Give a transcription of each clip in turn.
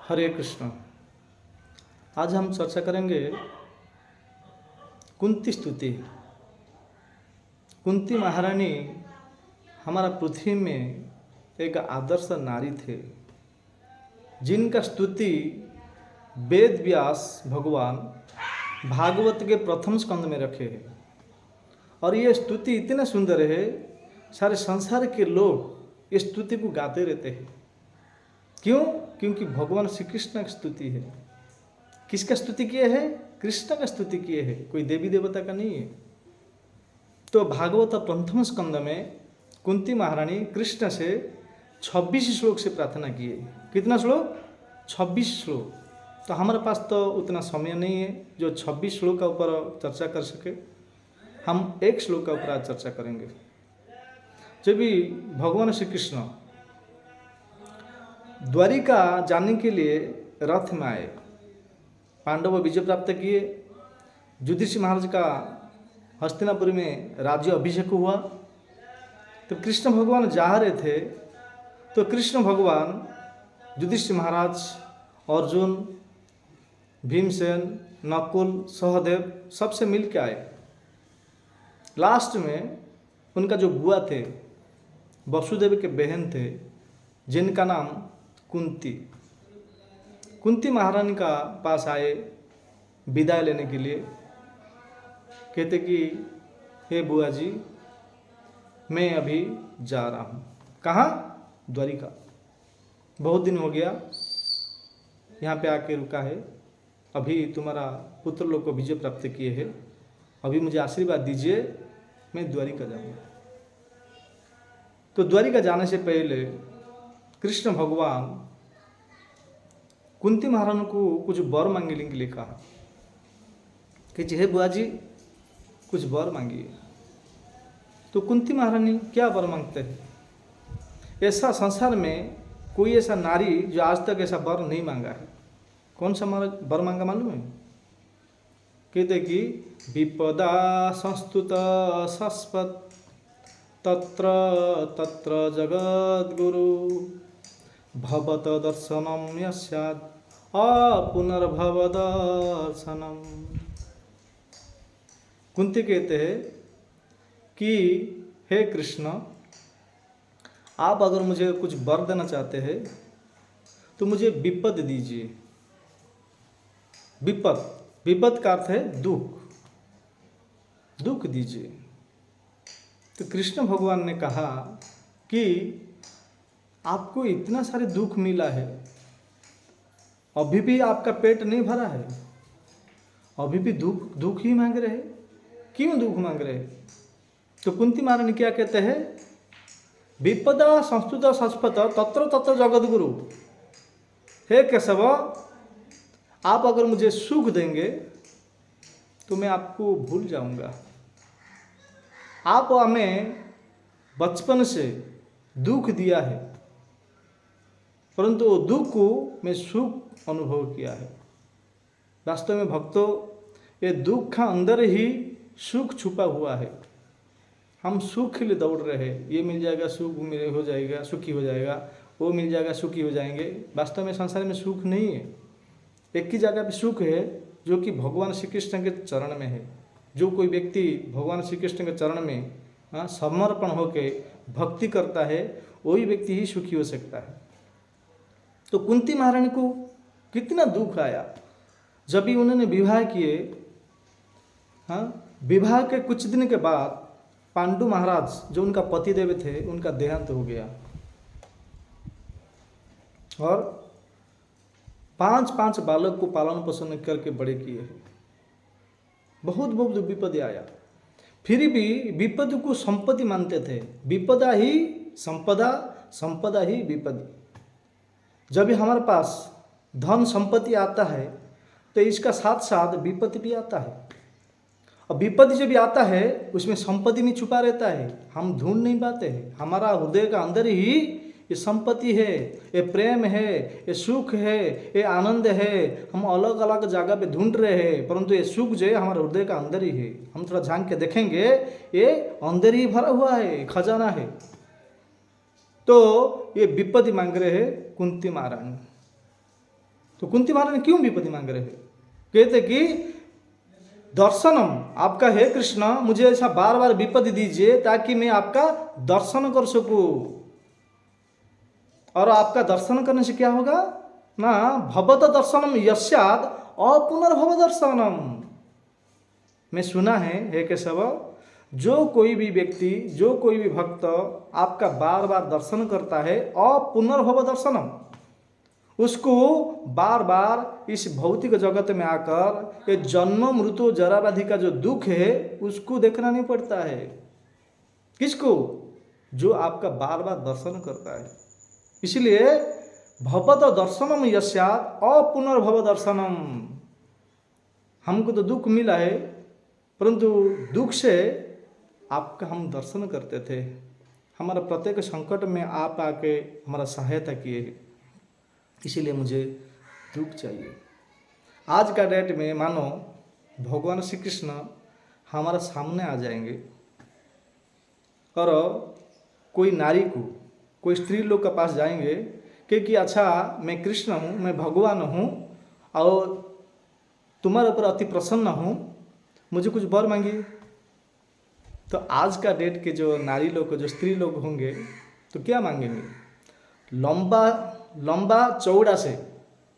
हरे कृष्ण। आज हम चर्चा करेंगे कुंती स्तुति। कुंती महारानी हमारा पृथ्वी में एक आदर्श नारी थे, जिनका स्तुति वेद व्यास भगवान भागवत के प्रथम स्कंद में रखे हैं। और ये स्तुति इतना सुंदर है, सारे संसार के लोग इस स्तुति को गाते रहते हैं। क्यों? क्योंकि भगवान श्री कृष्ण की स्तुति है। किसका स्तुति किए है? कृष्ण का स्तुति किए है, कोई देवी देवता का नहीं है। तो भागवत प्रथम स्कंद में कुंती महारानी कृष्ण से 26 श्लोक से प्रार्थना किए। कितना श्लोक? 26 श्लोक। तो हमारे पास तो उतना समय नहीं है जो 26 श्लोक का ऊपर चर्चा कर सके। हम एक श्लोक का ऊपर आज चर्चा करेंगे। जब भी भगवान श्री कृष्ण द्वारिका जाने के लिए रथ में आए, पांडव विजय प्राप्त किए, युधिष्ठिर महाराज का हस्तिनापुर में राज्य अभिषेक हुआ। तो कृष्ण भगवान जा रहे थे, तो कृष्ण भगवान युधिष्ठिर महाराज, अर्जुन, भीमसेन, नकुल, सहदेव सबसे मिल के आए। लास्ट में उनका जो बुआ थे, वसुदेव के बहन थे, जिनका नाम कुंती महारानी का पास आए विदाई लेने के लिए। कहते कि हे बुआ जी, मैं अभी जा रहा हूँ। कहाँ? द्वारिका। बहुत दिन हो गया यहाँ पे आके रुका है, अभी तुम्हारा पुत्र लोग को विजय प्राप्त किए हैं, अभी मुझे आशीर्वाद दीजिए, मैं द्वारिका जाऊँगा। तो द्वारिका जाने से पहले कृष्ण भगवान कुंती महारानी को कुछ वर मांगने के लिए कहा कि हे बुआ जी, कुछ वर मांगिए। तो कुंती महारानी क्या वर मांगते हैं? ऐसा संसार में कोई ऐसा नारी जो आज तक ऐसा वर नहीं मांगा है। कौन सा वर मांगा मालूम है? कहते कि विपदा संस्तुत सस्पत तत्र तत्र जगद्गुरु भवत दर्शनम यस्याद पुनर्भव दर्शनम। कुंती कहते हैं कि हे कृष्ण, आप अगर मुझे कुछ वर देना चाहते हैं तो मुझे विपद दीजिए। विपद का अर्थ है दुख, दुख दीजिए। तो कृष्ण भगवान ने कहा कि आपको इतना सारे दुख मिला है, अभी भी आपका पेट नहीं भरा है, अभी भी दुख ही मांग रहे। क्यों दुख मांग रहे? तो कुंती महारानी क्या कहते हैं? विपदा संस्तुत सस्पत तत्र तत्र जगद्गुरु। हे केशव, आप अगर मुझे सुख देंगे तो मैं आपको भूल जाऊंगा। आप हमें बचपन से दुख दिया है, परंतु दुख को मैं सुख अनुभव किया है। वास्तव में भक्तों, ये दुख का अंदर ही सुख छुपा हुआ है। हम सुख के लिए दौड़ रहे हैं, ये मिल जाएगा सुख मिले हो जाएगा, सुखी हो जाएगा, वो मिल जाएगा सुखी हो जाएंगे। वास्तव में संसार में सुख नहीं है। एक ही जगह पे सुख है, जो कि भगवान श्री कृष्ण के चरण में है। जो कोई व्यक्ति भगवान श्री कृष्ण के चरण में समर्पण होकर भक्ति करता है, वही व्यक्ति ही सुखी हो सकता है। तो कुंती महारानी को कितना दुख आया जब भी उन्होंने विवाह किए। विवाह के कुछ दिन के बाद पांडु महाराज, जो उनका पतिदेव थे, उनका देहांत हो गया और 5 बालक को पालन पोषण करके बड़े किए हैं। बहुत विपद आया, फिर भी विपद को संपत्ति मानते थे। विपदा ही संपदा, संपदा ही विपद। जब भी हमारे पास धन संपत्ति आता है तो इसका साथ साथ विपत्ति भी आता है। और विपत्ति जब भी आता है उसमें संपत्ति में छुपा रहता है, हम ढूंढ नहीं पाते हैं। हमारा हृदय का अंदर ही ये संपत्ति है, ये प्रेम है, ये सुख है, ये आनंद है। हम अलग अलग जगह पे ढूंढ रहे हैं, परंतु ये सुख जो है हमारे हृदय का अंदर ही है। हम थोड़ा झांक के देखेंगे, ये अंदर ही भरा हुआ है, खजाना है। तो ये विपत्ति मांग रहे हैं कुंती महारानी। तो कुंती महारानी क्यों विपत्ति मांग रहे हैं? कहते कि दर्शनम, आपका हे कृष्ण मुझे ऐसा बार बार विपत्ति दीजिए ताकि मैं आपका दर्शन कर सकूं। और आपका दर्शन करने से क्या होगा ना, भवत दर्शनम यस्याद अपुनर्भव दर्शनम। मैं सुना है हे केशव, जो कोई भी व्यक्ति, जो कोई भी भक्त आपका बार बार दर्शन करता है, अपुनर्भव दर्शनम, उसको बार बार इस भौतिक जगत में आकर ये जन्म मृत्यु जरा व्याधि का जो दुख है उसको देखना नहीं पड़ता है। किसको? जो आपका बार बार दर्शन करता है। इसलिए भवत दर्शनम यस्यात् अपुनर्भव दर्शनम। हमको तो दुख मिला है, परंतु दुख से आपका हम दर्शन करते थे। हमारा प्रत्येक संकट में आप आके हमारा सहायता किए, इसीलिए मुझे दुख चाहिए। आज का डेट में मानो भगवान श्री कृष्ण हमारा सामने आ जाएंगे और कोई नारी को, कोई स्त्री लोग के पास जाएंगे कि अच्छा मैं कृष्ण हूँ, मैं भगवान हूँ और तुम्हारे ऊपर अति प्रसन्न हूँ, मुझे कुछ वर मांगिए। तो आज का डेट के जो नारी लोग, जो स्त्री लोग होंगे तो क्या मांगेंगे? लंबा लंबा चौड़ा से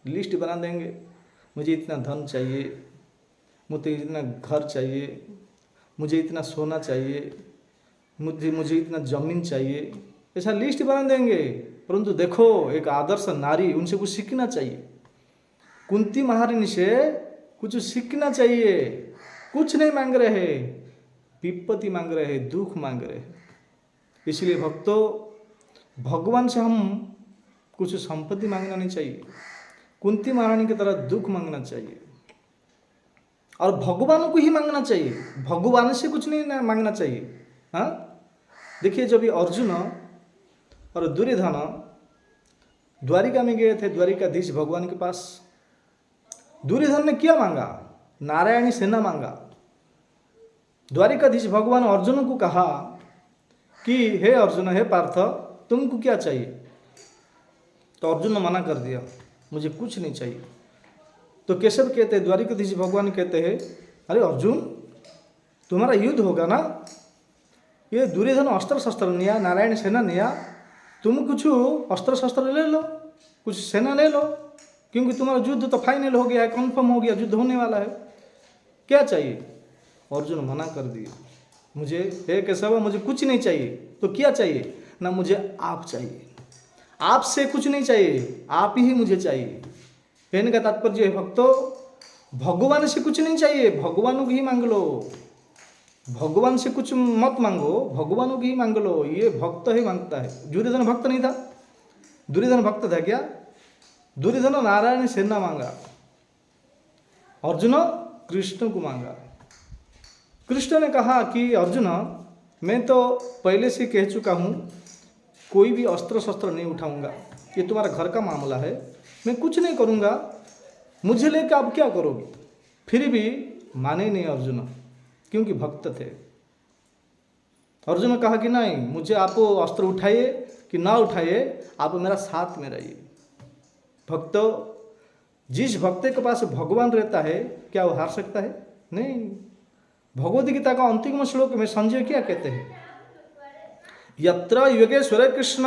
लिस्ट बना देंगे, मुझे इतना धन चाहिए, मुझे इतना घर चाहिए, मुझे इतना सोना चाहिए, मुझे इतना जमीन चाहिए, ऐसा लिस्ट बना देंगे। परंतु देखो एक आदर्श नारी, उनसे कुछ सीखना चाहिए। कुंती महारानी से कुछ सीखना चाहिए। कुछ नहीं मांग रहे, विपत्ति मांग रहे, दुख मांग रहे। इसलिए भक्तों, भगवान से हम कुछ संपत्ति मांगना नहीं चाहिए, कुंती महारानी की तरह दुख मांगना चाहिए और भगवान को ही मांगना चाहिए, भगवान से कुछ नहीं मांगना चाहिए। हाँ, देखिए जब ये अर्जुन और दुर्योधन द्वारिका में गए थे, द्वारिकाधीश भगवान के पास, दुर्योधन ने क्या मांगा? नारायणी सेना मांगा। द्वारिकाधीश भगवान अर्जुन को कहा कि हे अर्जुन, हे पार्थ, तुमको क्या चाहिए? तो अर्जुन ने मना कर दिया, मुझे कुछ नहीं चाहिए। तो केशव कहते हैं, द्वारिकाधीश भगवान कहते हैं, अरे अर्जुन, तुम्हारा युद्ध होगा ना, ये दुर्योधन अस्त्र शस्त्र लिया, नारायण सेना लिया, तुम कुछ अस्त्र शस्त्र ले लो, कुछ सेना ले लो, क्योंकि तुम्हारा युद्ध तो फाइनल हो गया है, कन्फर्म हो गया, युद्ध होने वाला है, क्या चाहिए? अर्जुन मना कर दिए, मुझे हे केशव मुझे कुछ नहीं चाहिए। तो क्या चाहिए? ना मुझे आप चाहिए, आपसे कुछ नहीं चाहिए, आप ही मुझे चाहिए। कहने का तात्पर्य है भक्तों, भगवान से कुछ नहीं चाहिए, भगवान को ही मांग लो। भगवान से कुछ मत मांगो, भगवान को ही मांग लो। ये भक्त ही मांगता है। दुर्योधन भक्त नहीं था? दुर्योधन भक्त था क्या? दुर्योधन नारायण सेना मांगा, अर्जुन कृष्ण को मांगा। कृष्ण ने कहा कि अर्जुन, मैं तो पहले से कह चुका हूँ, कोई भी अस्त्र शस्त्र नहीं उठाऊंगा, ये तुम्हारा घर का मामला है, मैं कुछ नहीं करूंगा, मुझे लेकर आप क्या करोगे? फिर भी माने नहीं अर्जुन, क्योंकि भक्त थे। अर्जुन ने कहा कि नहीं, मुझे आप अस्त्र उठाइए कि ना उठाइए, आप मेरा साथ में रहिए। भक्तों, जिस भक्त के पास भगवान रहता है, क्या वो हार सकता है? नहीं। भगवद गीता का अंतिम श्लोक में संजय क्या कहते हैं? यत्र योगेश्वर कृष्ण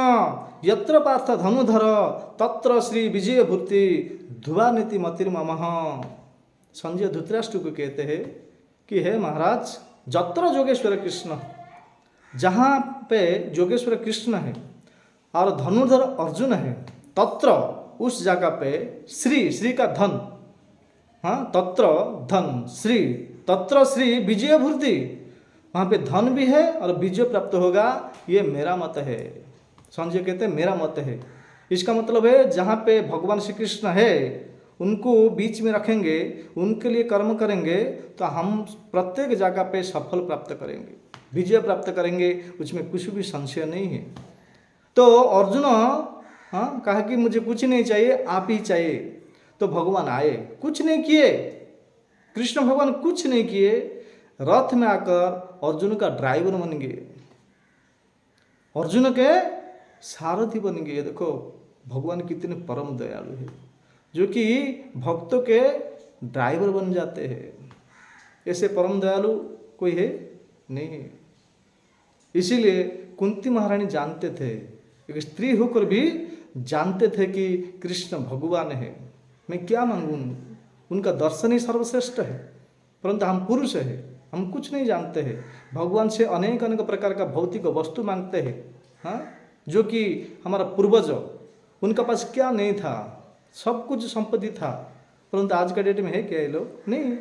यत्र पार्थ धनुधर तत्र श्री विजय भूति ध्रुवा नीति मतिर्ममः। संजय धृतराष्ट्र को कहते हैं कि हे महाराज, जत्र योगेश्वर कृष्ण, जहाँ पे योगेश्वर कृष्ण है और धनुधर अर्जुन है, तत्र उस जगह पे श्री का धन, हाँ, तत्र धन श्री, तत्र श्री विजय भूति, वहाँ पे धन भी है और विजय प्राप्त होगा, ये मेरा मत है। संजय कहते हैं मेरा मत है। इसका मतलब है जहाँ पे भगवान श्री कृष्ण है उनको बीच में रखेंगे, उनके लिए कर्म करेंगे, तो हम प्रत्येक जगह पे सफल प्राप्त करेंगे, विजय प्राप्त करेंगे, उसमें कुछ भी संशय नहीं है। तो अर्जुन कहा कि मुझे कुछ नहीं चाहिए, आप ही चाहिए। तो भगवान आए, कुछ नहीं किए, कृष्ण भगवान कुछ नहीं किए, रथ में आकर अर्जुन का ड्राइवर बन गए, अर्जुन के सारथी बन गए। देखो भगवान कितने परम दयालु है। जो कि भक्तों के ड्राइवर बन जाते हैं। ऐसे परम दयालु कोई है नहीं। इसीलिए कुंती महारानी जानते थे, एक स्त्री होकर भी जानते थे कि कृष्ण भगवान है, मैं क्या मांगूं, उनका दर्शन ही सर्वश्रेष्ठ है। परंतु हम पुरुष है, हम कुछ नहीं जानते हैं, भगवान से अनेक अनेक प्रकार का भौतिक वस्तु मांगते हैं। हाँ, जो कि हमारा पूर्वज, उनका पास क्या नहीं था, सब कुछ संपत्ति था, परंतु आज का डेट में है क्या ये लोग? नहीं।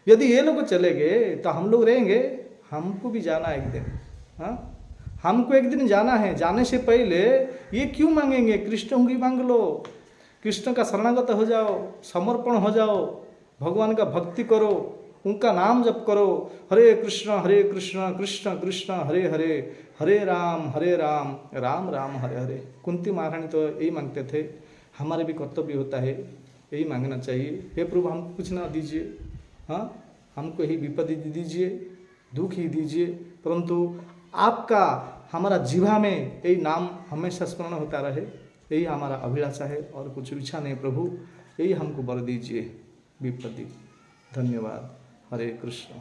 यदि ये लोग चले गए तो हम लोग रहेंगे, हमको भी जाना है एक दिन। हाँ, हमको एक दिन जाना है, जाने से पहले ये क्यों मांगेंगे? कृष्ण की मांग लो, कृष्ण का शरणागत हो जाओ, समर्पण हो जाओ, भगवान का भक्ति करो, उनका नाम जप करो, हरे कृष्ण कृष्ण कृष्ण हरे हरे, हरे राम राम राम हरे हरे। कुंती महारानी तो यही मांगते थे, हमारे भी कर्तव्य होता है यही मांगना चाहिए। हे प्रभु हमको कुछ ना दीजिए, हाँ, हमको ही विपत्ति दीजिए, दुख ही दीजिए, परंतु आपका हमारा जीवा में यही नाम हमेशा स्मरण होता रहे, यही हमारा अभिलाषा है और कुछ इच्छा नहीं प्रभु, यही हमको वर दीजिए विपत्ति। धन्यवाद। हरे कृष्ण।